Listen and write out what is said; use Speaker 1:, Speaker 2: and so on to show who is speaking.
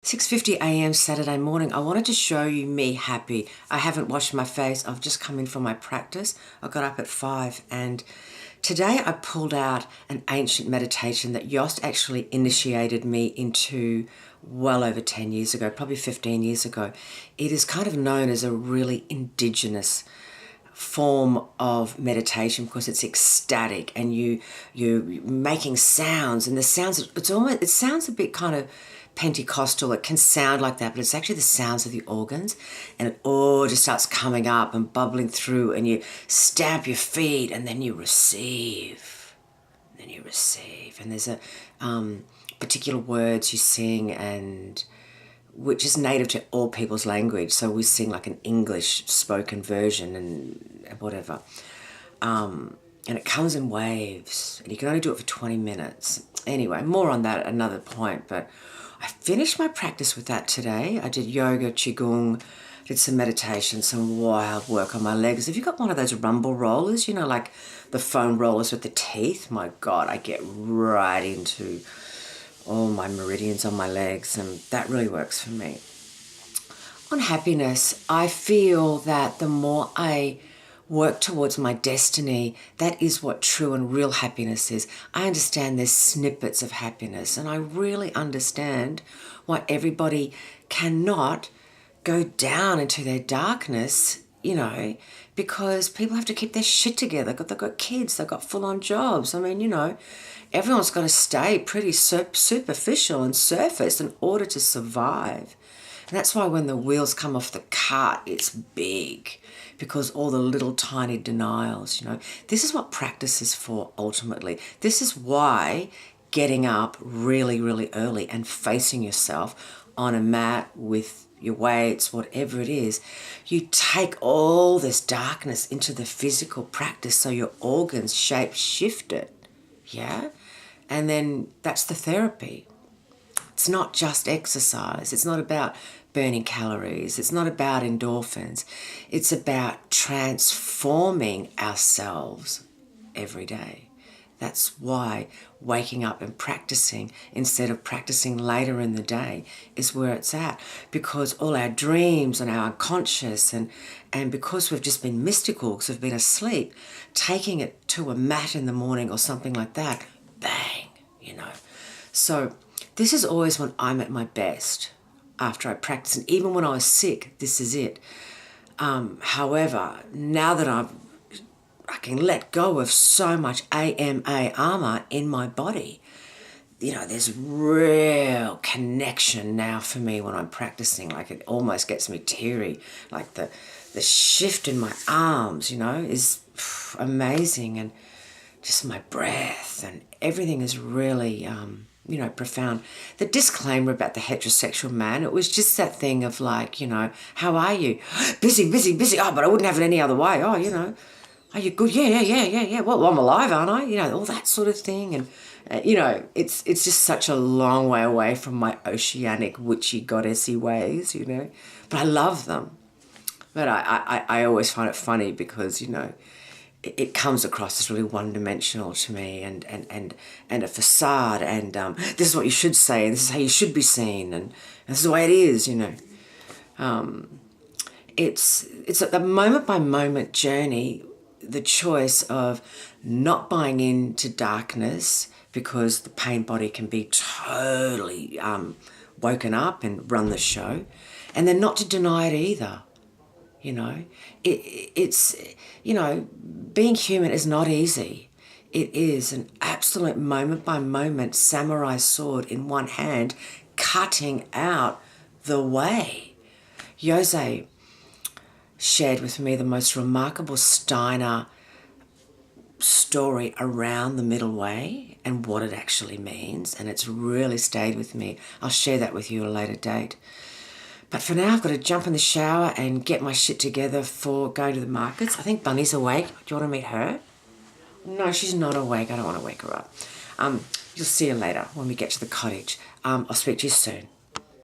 Speaker 1: 6:50 a.m. Saturday morning. I wanted to show you me happy. I haven't washed my face. I've just come in from my practice. I got up at 5 and today I pulled out an ancient meditation that Yost actually initiated me into well over 10 years ago, probably 15 years ago. It is kind of known as a really indigenous form of meditation because it's ecstatic and you're making sounds, and the sounds, it sounds a bit kind of Pentecostal. It can sound like that, but it's actually the sounds of the organs, and it all just starts coming up and bubbling through, and you stamp your feet and then you receive, and there's a particular words you sing, and which is native to all people's language. So we sing like an English spoken version and whatever. And it comes in waves, and you can only do it for 20 minutes. Anyway, more on that at another point, but I finished my practice with that today. I did yoga, qigong, did some meditation, some wild work on my legs. Have you got one of those rumble rollers, you know, like the foam rollers with the teeth? My God, I get right into all my meridians on my legs, and that really works for me. On happiness, I feel that the more I work towards my destiny, that is what true and real happiness is. I understand there's snippets of happiness, and I really understand why everybody cannot go down into their darkness, you know, because people have to keep their shit together. They've got kids, they've got full-on jobs. I mean, you know, everyone's got to stay pretty superficial and surface in order to survive. And that's why when the wheels come off the cart, it's big, because all the little tiny denials, you know. This is what practice is for ultimately. This is why getting up really, really early and facing yourself on a mat with your weights, whatever it is, you take all this darkness into the physical practice so your organs shape shift it, yeah? And then that's the therapy. It's not just exercise. It's not about burning calories. It's not about endorphins. It's about transforming ourselves every day. That's why waking up and practicing instead of practicing later in the day is where it's at, because all our dreams and our unconscious and because we've just been mystical because we've been asleep, taking it to a mat in the morning or something like that, bang, you know. So this is always when I'm at my best, after I practice, and even when I was sick, this is it. However, now that I can let go of so much AMA armor in my body, you know, there's real connection now for me when I'm practicing. Like, it almost gets me teary. Like the shift in my arms, you know, is amazing, and just my breath and everything is really you know, profound. The disclaimer about the heterosexual man, it was just that thing of like, you know, how are you? Busy, busy, busy. Oh, but I wouldn't have it any other way. Oh, you know, are you good? Yeah. Well, I'm alive, aren't I? You know, all that sort of thing. And, you know, it's just such a long way away from my oceanic, witchy, goddessy ways, you know. But I love them. But I always find it funny because, you know, it comes across as really one-dimensional to me, and a facade, and this is what you should say, and this is how you should be seen, and this is the way it is, you know. It's a moment-by-moment journey, the choice of not buying into darkness because the pain body can be totally woken up and run the show, and then not to deny it either. You know, it's, you know, being human is not easy. It is an absolute moment-by-moment samurai sword in one hand, cutting out the way. Jose shared with me the most remarkable Steiner story around the middle way and what it actually means, and it's really stayed with me. I'll share that with you at a later date. But for now, I've got to jump in the shower and get my shit together for going to the markets. I think Bunny's awake. Do you want to meet her? No, she's not awake. I don't want to wake her up. You'll see her later when we get to the cottage. I'll speak to you soon.